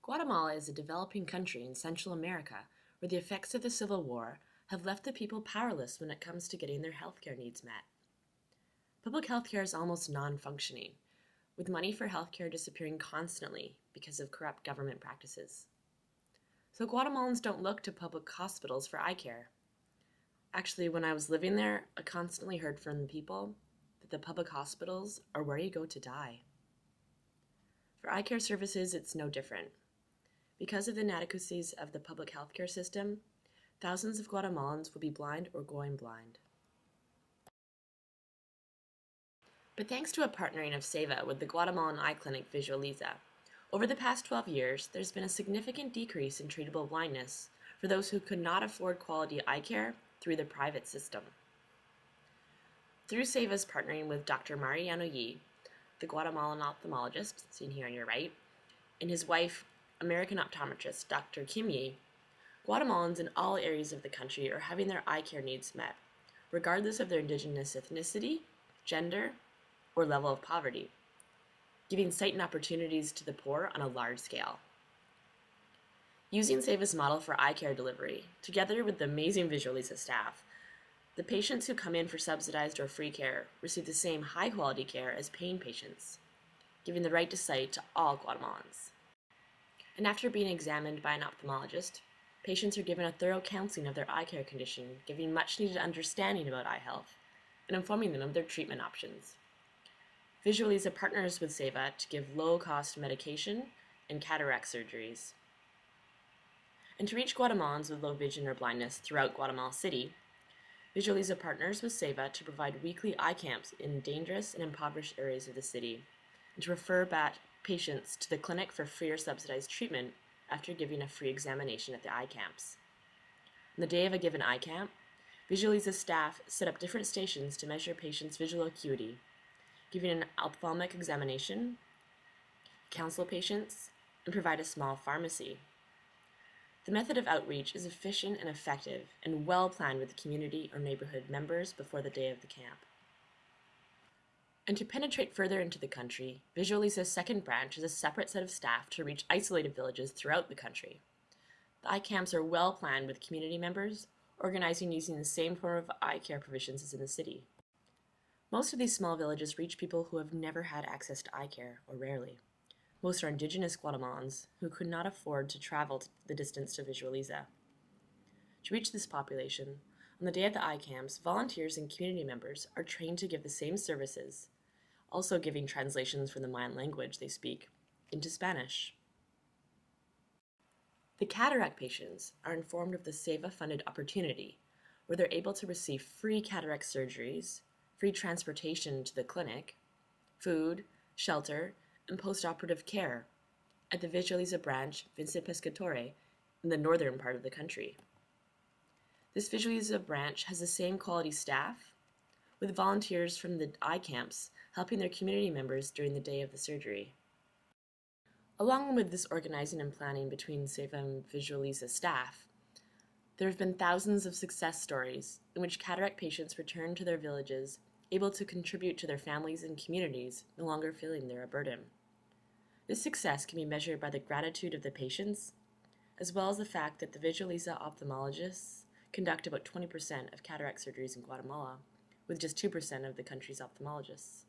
Guatemala is a developing country in Central America where the effects of the Civil War have left the people powerless when it comes to getting their healthcare needs met. Public healthcare is almost non-functioning, with money for healthcare disappearing constantly because of corrupt government practices. So Guatemalans don't look to public hospitals for eye care. Actually, when I was living there, I constantly heard from the people that the public hospitals are where you go to die. For eye care services, it's no different. Because of the inadequacies of the public healthcare system, thousands of Guatemalans will be blind or going blind. But thanks to a partnering of SEVA with the Guatemalan eye clinic Visualiza, over the past 12 years, there's been a significant decrease in treatable blindness for those who could not afford quality eye care through the private system. Through SEVA's partnering with Dr. Mariano Yi, the Guatemalan ophthalmologist, seen here on your right, and his wife, American optometrist Dr. Kim Yi, Guatemalans in all areas of the country are having their eye care needs met, regardless of their indigenous ethnicity, gender, or level of poverty, giving sight and opportunities to the poor on a large scale. Using SEVA's model for eye care delivery, together with the amazing Visualiza staff, the patients who come in for subsidized or free care receive the same high-quality care as paying patients, giving the right to sight to all Guatemalans. And after being examined by an ophthalmologist, patients are given a thorough counseling of their eye care condition, giving much-needed understanding about eye health, and informing them of their treatment options. Visualiza partners with SEVA to give low-cost medication and cataract surgeries. And to reach Guatemalans with low vision or blindness throughout Guatemala City, Visualiza partners with SEVA to provide weekly eye camps in dangerous and impoverished areas of the city, and to refer back patients to the clinic for free or subsidized treatment after giving a free examination at the eye camps. On the day of a given eye camp, Visualiza staff set up different stations to measure patients' visual acuity, giving an ophthalmic examination, counsel patients, and provide a small pharmacy. The method of outreach is efficient and effective and well planned with the community or neighborhood members before the day of the camp. And to penetrate further into the country, Visualiza's second branch is a separate set of staff to reach isolated villages throughout the country. The eye camps are well planned with community members, organizing using the same form of eye care provisions as in the city. Most of these small villages reach people who have never had access to eye care, or rarely. Most are indigenous Guatemalans who could not afford to travel the distance to Visualiza. To reach this population, on the day of the eye camps, volunteers and community members are trained to give the same services, also giving translations from the Mayan language they speak into Spanish. The cataract patients are informed of the SEVA-funded opportunity, where they're able to receive free cataract surgeries, free transportation to the clinic, food, shelter, and post-operative care at the Visualiza branch Vincent Pescatore in the northern part of the country. This Visualiza branch has the same quality staff, with volunteers from the eye camps helping their community members during the day of the surgery. Along with this organizing and planning between SEVA and Visualiza staff, there have been thousands of success stories in which cataract patients return to their villages able to contribute to their families and communities, no longer feeling they're a burden. This success can be measured by the gratitude of the patients, as well as the fact that the Visualiza ophthalmologists conduct about 20% of cataract surgeries in Guatemala, with just 2% of the country's ophthalmologists.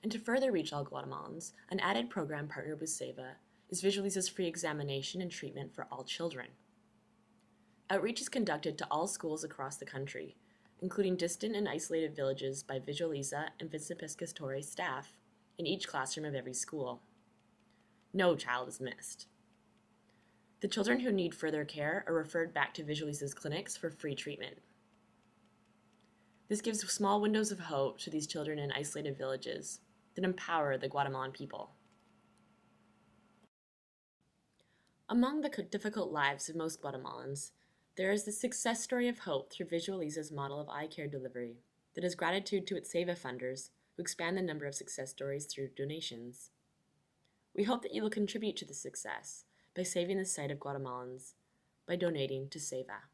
And to further reach all Guatemalans, an added program partnered with SEVA is Visualiza's free examination and treatment for all children. Outreach is conducted to all schools across the country, including distant and isolated villages by Visualiza and Vincent Pescatore staff in each classroom of every school. No child is missed. The children who need further care are referred back to Visualiza's clinics for free treatment. This gives small windows of hope to these children in isolated villages that empower the Guatemalan people. Among the difficult lives of most Guatemalans, there is the success story of hope through Visualiza's model of eye care delivery that is gratitude to its SEVA funders who expand the number of success stories through donations. We hope that you will contribute to this success by saving the sight of Guatemalans by donating to SEVA.